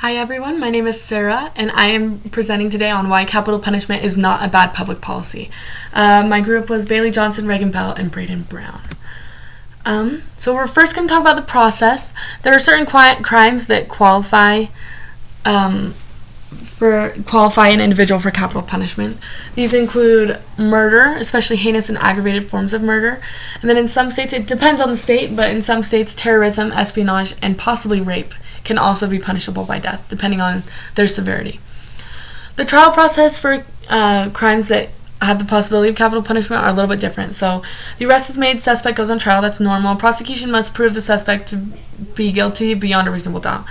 Hi everyone, my name is Sarah, and I am presenting today on why capital punishment is not a bad public policy. My group was Bailey Johnson, Reagan Bell, and Braden Brown. So we're first going to talk about the process. There are certain crimes that qualify an individual for capital punishment. These include murder, especially heinous and aggravated forms of murder. And then in some states, it depends on the state, but in some states, terrorism, espionage, and possibly rape can also be punishable by death, depending on their severity. The trial process for crimes that have the possibility of capital punishment are a little bit different. So the arrest is made, suspect goes on trial, that's normal. Prosecution must prove the suspect to be guilty beyond a reasonable doubt.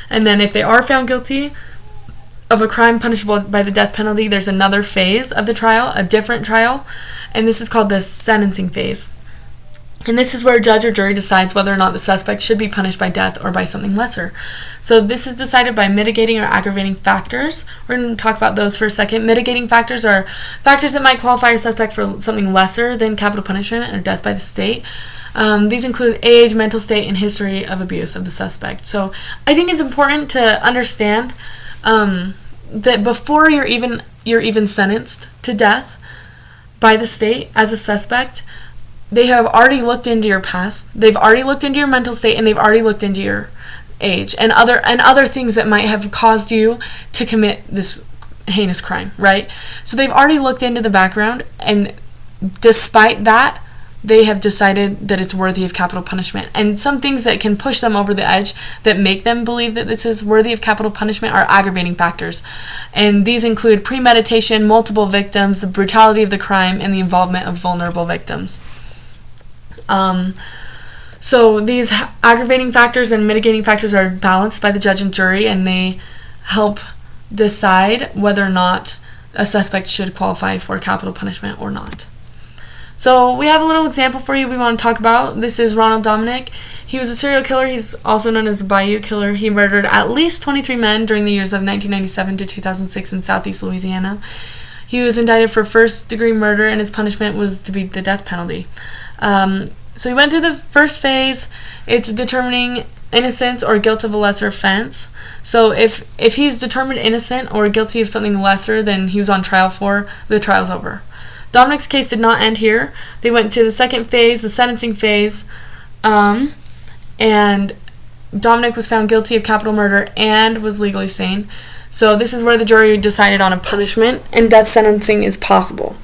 And then if they are found guilty of a crime punishable by the death penalty, there's another phase of the trial, a different trial, and this is called the sentencing phase. And this is where a judge or jury decides whether or not the suspect should be punished by death or by something lesser. So this is decided by mitigating or aggravating factors. We're going to talk about those for a second. Mitigating factors are factors that might qualify a suspect for something lesser than capital punishment or death by the state. These include age, mental state, and history of abuse of the suspect. So I think it's important to understand that before you're even sentenced to death by the state as a suspect, they have already looked into your past, they've already looked into your mental state, and they've already looked into your age and other things that might have caused you to commit this heinous crime, right? So they've already looked into the background, and despite that, they have decided that it's worthy of capital punishment. And some things that can push them over the edge that make them believe that this is worthy of capital punishment are aggravating factors. And these include premeditation, multiple victims, the brutality of the crime, and the involvement of vulnerable victims. So these aggravating factors and mitigating factors are balanced by the judge and jury, and they help decide whether or not a suspect should qualify for capital punishment or not. So we have a little example for you we want to talk about. This is Ronald Dominick. He was a serial killer. He's also known as the Bayou Killer. He murdered at least 23 men during the years of 1997 to 2006 in southeast Louisiana. He was indicted for first-degree murder, and his punishment was to be the death penalty. So he went through the first phase. It's determining innocence or guilt of a lesser offense. So if he's determined innocent or guilty of something lesser than he was on trial for, the trial's over. Dominick's case did not end here. They went to the second phase, the sentencing phase, and Dominick was found guilty of capital murder and was legally sane. So this is where the jury decided on a punishment, and death sentencing is possible.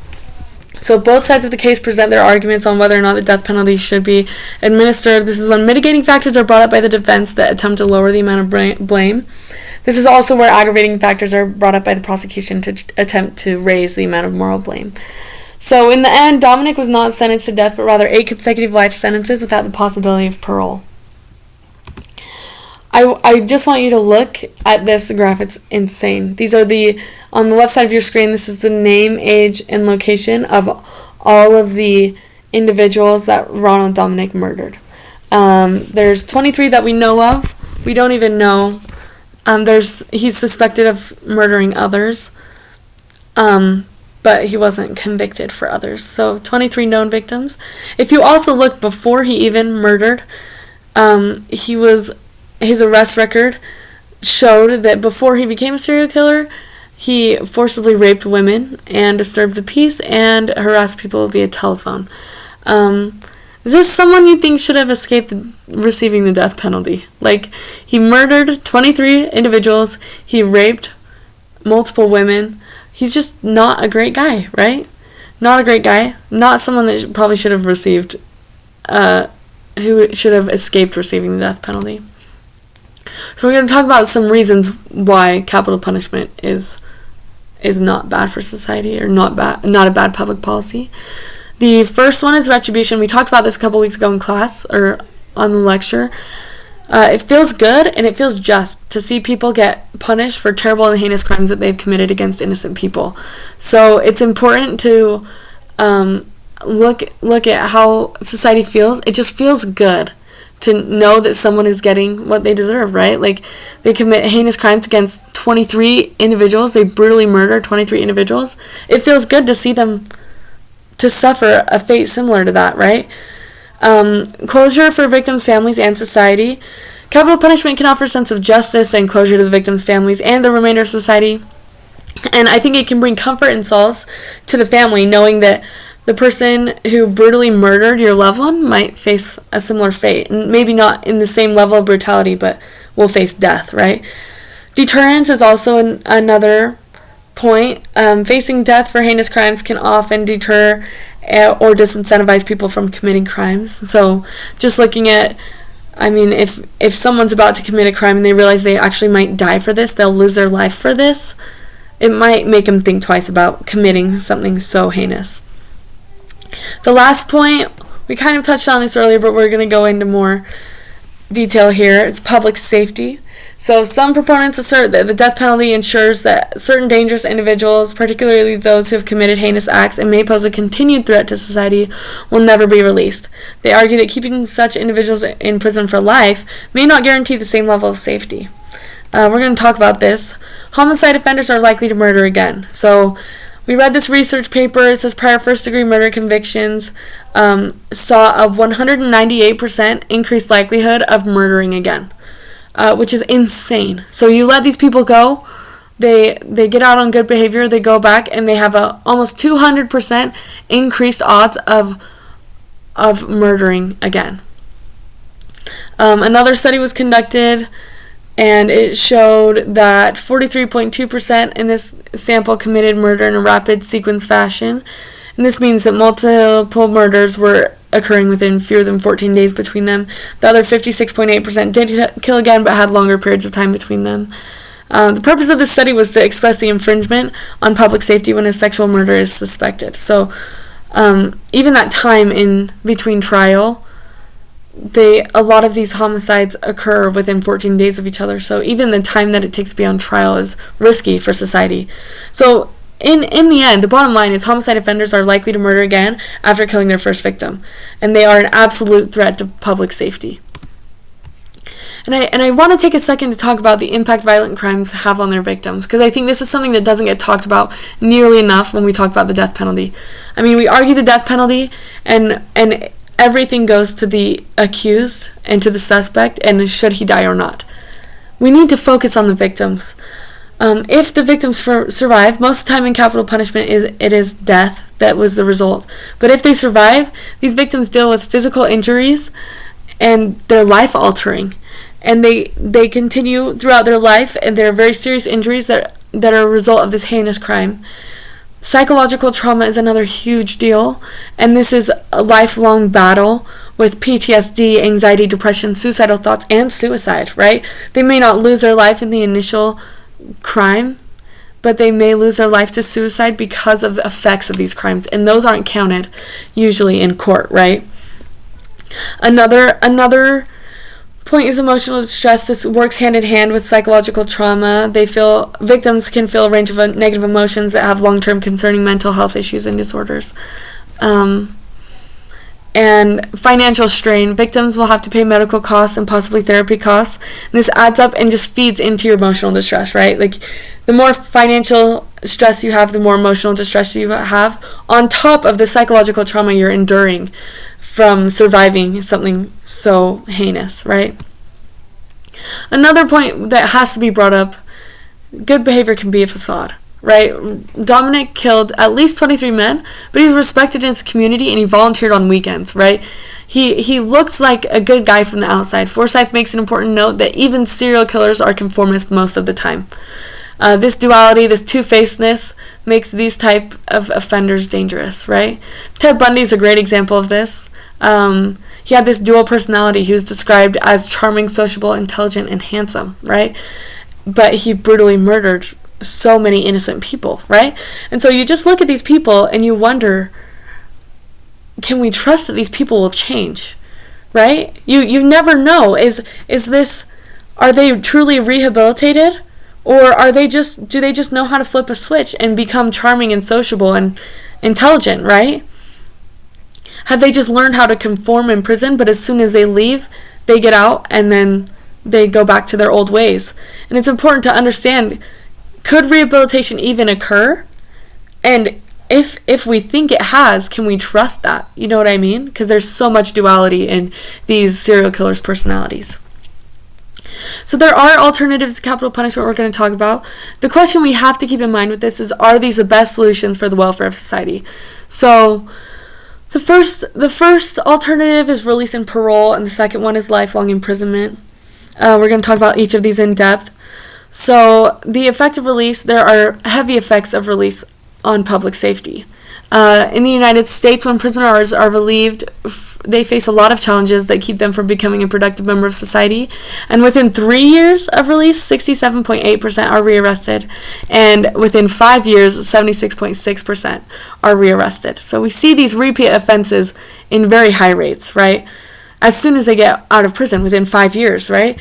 So both sides of the case present their arguments on whether or not the death penalty should be administered. This is when mitigating factors are brought up by the defense that attempt to lower the amount of blame. This is also where aggravating factors are brought up by the prosecution to attempt to raise the amount of moral blame. So in the end, Dominick was not sentenced to death, but rather 8 consecutive life sentences without the possibility of parole. I just want you to look at this graph. It's insane. These are on the left side of your screen, this is the name, age, and location of all of the individuals that Ronald Dominick murdered. There's 23 that we know of. We don't even know. He's suspected of murdering others, but he wasn't convicted for others. So 23 known victims. If you also look before he even murdered, his arrest record showed that before he became a serial killer, he forcibly raped women and disturbed the peace and harassed people via telephone. Is this someone you think should have escaped receiving the death penalty? Like, he murdered 23 individuals, he raped multiple women. He's just not a great guy, right? Not a great guy. Not someone that probably should have received, who should have escaped receiving the death penalty. So we're going to talk about some reasons why capital punishment is not bad for society, or not a bad public policy. The first one is retribution. We talked about this a couple weeks ago in class, or on the lecture. It feels good and it feels just to see people get punished for terrible and heinous crimes that they've committed against innocent people. So it's important to look at how society feels. It just feels good to know that someone is getting what they deserve, right? Like, they commit heinous crimes against 23 individuals. They brutally murder 23 individuals. It feels good to see them to suffer a fate similar to that, right? Closure for victims, families, and society. Capital punishment can offer a sense of justice and closure to the victims' families and the remainder of society. And I think it can bring comfort and solace to the family, knowing that the person who brutally murdered your loved one might face a similar fate. And maybe not in the same level of brutality, but will face death, right? Deterrence is also another point. Facing death for heinous crimes can often deter or disincentivize people from committing crimes. So just looking at, if someone's about to commit a crime and they realize they actually might die for this, they'll lose their life for this, it might make them think twice about committing something so heinous. The last point, we kind of touched on this earlier, but we're going to go into more detail here. It's public safety. So some proponents assert that the death penalty ensures that certain dangerous individuals, particularly those who have committed heinous acts and may pose a continued threat to society, will never be released. They argue that keeping such individuals in prison for life may not guarantee the same level of safety. We're going to talk about this. Homicide offenders are likely to murder again. So we read this research paper. It says prior first-degree murder convictions saw a 198% increased likelihood of murdering again, which is insane. So you let these people go, they get out on good behavior, they go back, and they have a almost 200% increased odds of murdering again. Another study was conducted, and it showed that 43.2% in this sample committed murder in a rapid sequence fashion. And this means that multiple murders were occurring within fewer than 14 days between them. The other 56.8% did kill again, but had longer periods of time between them. The purpose of this study was to express the infringement on public safety when a sexual murder is suspected. So even that time in between trial, a lot of these homicides occur within 14 days of each other. So even the time that it takes to be on trial is risky for society. So in the end, the bottom line is homicide offenders are likely to murder again after killing their first victim, and they are an absolute threat to public safety. And I want to take a second to talk about the impact violent crimes have on their victims, because I think this is something that doesn't get talked about nearly enough when we talk about the death penalty. We argue the death penalty, and everything goes to the accused and to the suspect, and should he die or not. We need to focus on the victims. If the victims survive, most of the time in capital punishment it is death that was the result. But if they survive, these victims deal with physical injuries, and they're life-altering. And they continue throughout their life, and they're very serious injuries that are a result of this heinous crime. Psychological trauma is another huge deal, and this is a lifelong battle with PTSD, anxiety, depression, suicidal thoughts, and suicide, right? They may not lose their life in the initial crime, but they may lose their life to suicide because of the effects of these crimes, and those aren't counted usually in court, right? Another point is emotional distress. This works hand in hand with psychological trauma. Victims can feel a range of negative emotions that have long-term concerning mental health issues and disorders. And financial strain. Victims will have to pay medical costs and possibly therapy costs. And this adds up and just feeds into your emotional distress, right? Like, the more financial stress you have, the more emotional distress you have, on top of the psychological trauma you're enduring from surviving something so heinous, right? Another point that has to be brought up, good behavior can be a facade, right? Dominic killed at least 23 men, but he was respected in his community, and he volunteered on weekends, right? He looks like a good guy from the outside. Forsyth makes an important note that even serial killers are conformist most of the time. This duality, this two-facedness, makes these type of offenders dangerous, right? Ted Bundy is a great example of this. He had this dual personality. He was described as charming, sociable, intelligent, and handsome, right? But he brutally murdered so many innocent people, right? And so you just look at these people and you wonder, can we trust that these people will change, right? You never know. Are they truly rehabilitated? Or do they just know how to flip a switch and become charming and sociable and intelligent, right? Have they just learned how to conform in prison, but as soon as they leave, they get out and then they go back to their old ways? And it's important to understand, could rehabilitation even occur? And if we think it has, can we trust that? You know what I mean? Because there's so much duality in these serial killers' personalities. So there are alternatives to capital punishment we're going to talk about. The question we have to keep in mind with this is, are these the best solutions for the welfare of society? So the first alternative is release and parole, and the second one is lifelong imprisonment. We're going to talk about each of these in depth. So the effective release, there are heavy effects of release on public safety. In the United States, when prisoners are relieved, they face a lot of challenges that keep them from becoming a productive member of society. And within 3 years of release, 67.8% are rearrested. And within 5 years, 76.6% are rearrested. So we see these repeat offenses in very high rates, right? As soon as they get out of prison, within 5 years, right?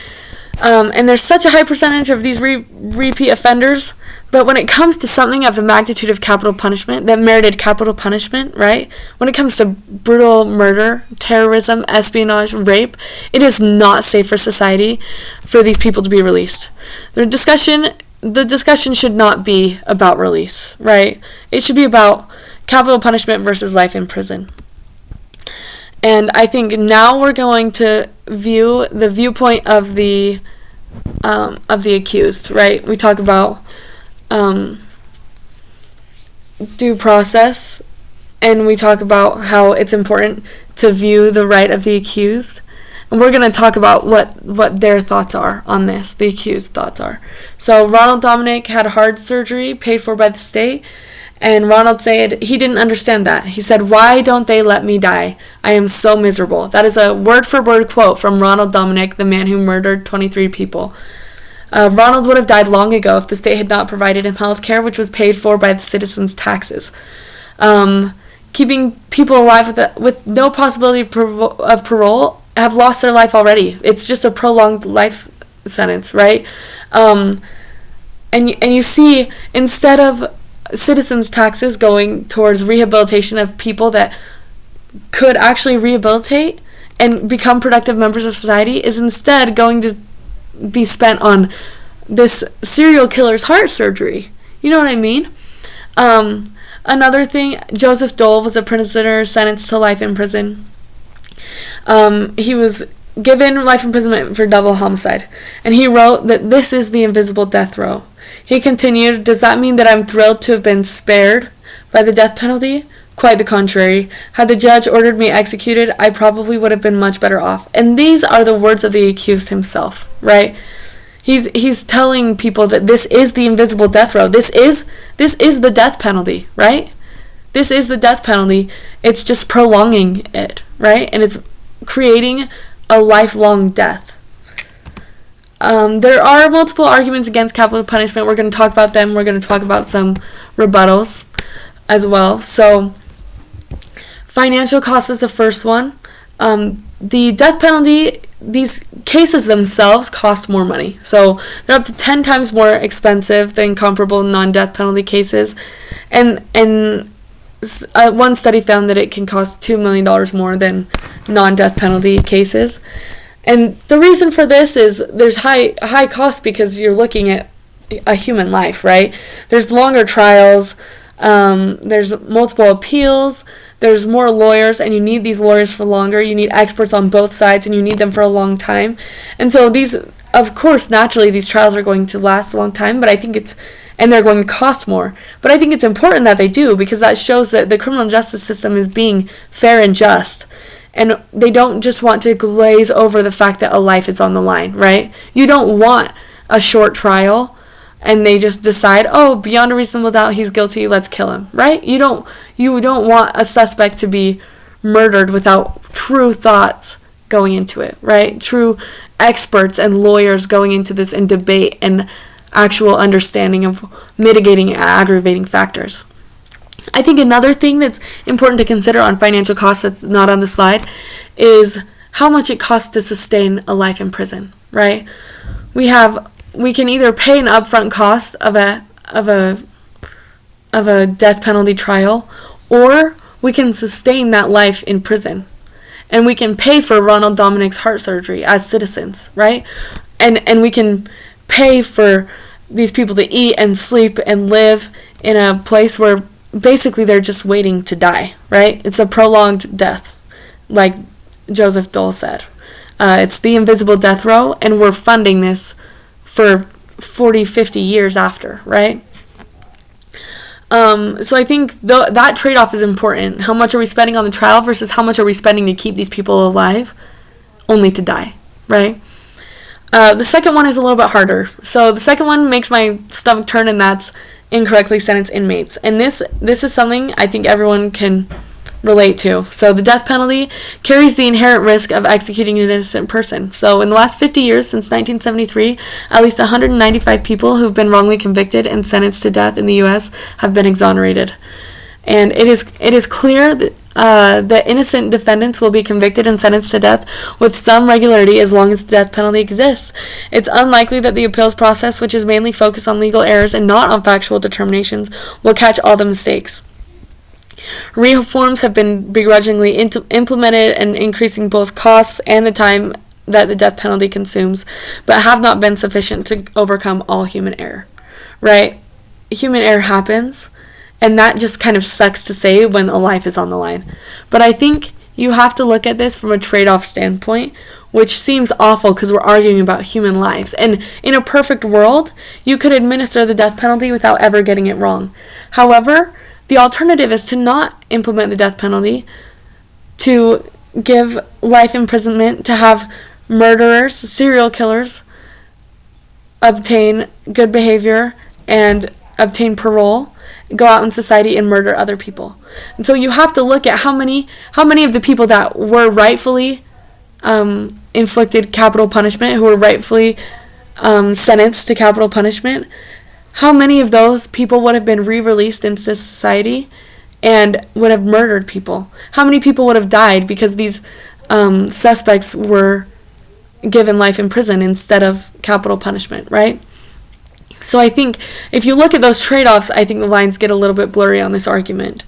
And there's such a high percentage of these repeat offenders. But when it comes to something of the magnitude of capital punishment, that merited capital punishment, right? When it comes to brutal murder, terrorism, espionage, rape, it is not safe for society for these people to be released. The discussion should not be about release, right? It should be about capital punishment versus life in prison. And I think now we're going to view the viewpoint of the accused, right? We talk about due process, and we talk about how it's important to view the right of the accused. And we're going to talk about what their thoughts are on this, the accused thoughts are. So Ronald Dominic had heart surgery paid for by the state, and Ronald said he didn't understand that. He said, "Why don't they let me die? I am so miserable." That is a word-for-word quote from Ronald Dominic, the man who murdered 23 people. Ronald would have died long ago if the state had not provided him health care, which was paid for by the citizens' taxes. Keeping people alive with no possibility of parole have lost their life already. It's just a prolonged life sentence, right? And you see, instead of citizens' taxes going towards rehabilitation of people that could actually rehabilitate and become productive members of society, is instead going to be spent on this serial killer's heart surgery. You know what I mean? Another thing, Joseph Dole was a prisoner sentenced to life in prison. He was given life imprisonment for double homicide, and he wrote that this is the invisible death row. He continued, "Does that mean that I'm thrilled to have been spared by the death penalty? Quite the contrary. Had the judge ordered me executed, I probably would have been much better off." And these are the words of the accused himself, right? He's telling people that this is the invisible death row. This is the death penalty, right? This is the death penalty. It's just prolonging it, right? And it's creating a lifelong death. There are multiple arguments against capital punishment. We're going to talk about them. We're going to talk about some rebuttals as well. So financial cost is the first one. The death penalty, these cases themselves cost more money. So they're up to 10 times more expensive than comparable non-death penalty cases. And one study found that it can cost $2 million more than non-death penalty cases. And the reason for this is there's high cost because you're looking at a human life, right? There's longer trials. There's multiple appeals, there's more lawyers, and you need these lawyers for longer. You need experts on both sides, and you need them for a long time. And so these, of course, naturally, these trials are going to last a long time, but I think and they're going to cost more. But I think it's important that they do, because that shows that the criminal justice system is being fair and just. And they don't just want to glaze over the fact that a life is on the line, right? You don't want a short trial and they just decide, oh, beyond a reasonable doubt, he's guilty, let's kill him, right? You don't want a suspect to be murdered without true thoughts going into it, right? True experts and lawyers going into this and debate and actual understanding of mitigating and aggravating factors. I think another thing that's important to consider on financial costs that's not on the slide is how much it costs to sustain a life in prison, right? We can either pay an upfront cost of a death penalty trial, or we can sustain that life in prison. And we can pay for Ronald Dominic's heart surgery as citizens, right? And we can pay for these people to eat and sleep and live in a place where basically they're just waiting to die, right? It's a prolonged death, like Joseph Dole said. It's the invisible death row, and we're funding this for 40, 50 years after, right? So I think that trade-off is important. How much are we spending on the trial versus how much are we spending to keep these people alive, only to die, right? The second one is a little bit harder. So the second one makes my stomach turn, and that's incorrectly sentenced inmates. And this is something I think everyone can relate to. So the death penalty carries the inherent risk of executing an innocent person. So in the last 50 years, since 1973, at least 195 people who've been wrongly convicted and sentenced to death in the U.S. have been exonerated. And it is clear that innocent defendants will be convicted and sentenced to death with some regularity as long as the death penalty exists. It's unlikely that the appeals process, which is mainly focused on legal errors and not on factual determinations, will catch all the mistakes. Reforms have been begrudgingly implemented and increasing both costs and the time that the death penalty consumes, but have not been sufficient to overcome all human error, right? Human error happens, and that just kind of sucks to say when a life is on the line. But I think you have to look at this from a trade-off standpoint, which seems awful because we're arguing about human lives. And in a perfect world, you could administer the death penalty without ever getting it wrong. However, the alternative is to not implement the death penalty, to give life imprisonment, to have murderers, serial killers, obtain good behavior and obtain parole, go out in society and murder other people. And so you have to look at how many of the people that were rightfully inflicted capital punishment, who were rightfully sentenced to capital punishment, how many of those people would have been re-released into society and would have murdered people? How many people would have died because these suspects were given life in prison instead of capital punishment, right? So I think if you look at those trade-offs, I think the lines get a little bit blurry on this argument.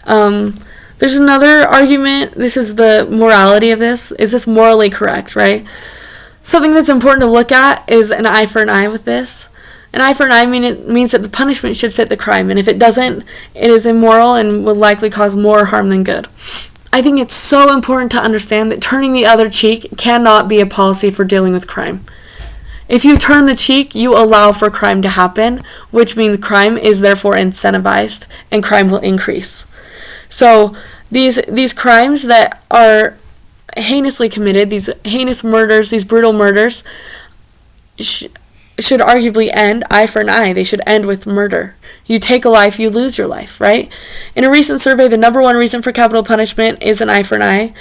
There's another argument. This is the morality of this. Is this morally correct, right? Something that's important to look at is an eye for an eye with this. An eye for an eye means that the punishment should fit the crime, and if it doesn't, it is immoral and will likely cause more harm than good. I think it's so important to understand that turning the other cheek cannot be a policy for dealing with crime. If you turn the cheek, you allow for crime to happen, which means crime is therefore incentivized, and crime will increase. So these crimes that are heinously committed, these heinous murders, these brutal murders, should arguably end eye for an eye. They should end with murder. You take a life, you lose your life, right? In a recent survey, the number one reason for capital punishment is an eye for an eye.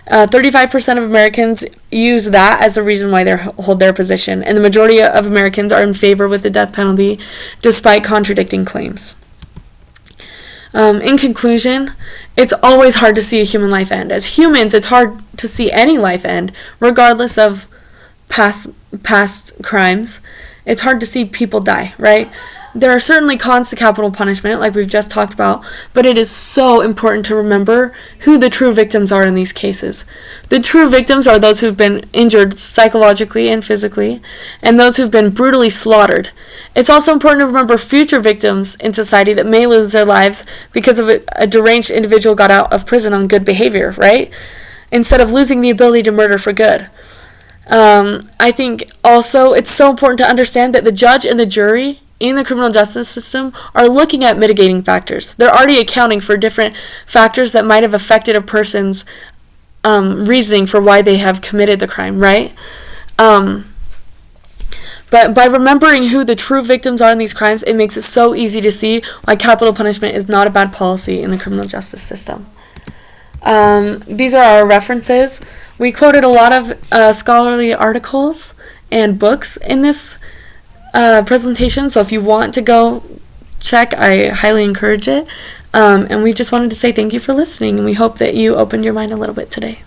35% of Americans use that as the reason why they hold their position, and the majority of Americans are in favor with the death penalty, despite contradicting claims. In conclusion, it's always hard to see a human life end. As humans, it's hard to see any life end, regardless of past crimes. It's hard to see people die, right? There are certainly cons to capital punishment, like we've just talked about, but it is so important to remember who the true victims are in these cases. The true victims are those who've been injured psychologically and physically, and those who've been brutally slaughtered. It's also important to remember future victims in society that may lose their lives because of a deranged individual got out of prison on good behavior, right? Instead of losing the ability to murder for good. I think also it's so important to understand that the judge and the jury in the criminal justice system are looking at mitigating factors. They're already accounting for different factors that might have affected a person's reasoning for why they have committed the crime, right? But by remembering who the true victims are in these crimes, it makes it so easy to see why capital punishment is not a bad policy in the criminal justice system. These are our references. We quoted a lot of scholarly articles and books in this presentation, so if you want to go check, I highly encourage it. And we just wanted to say thank you for listening, and we hope that you opened your mind a little bit today.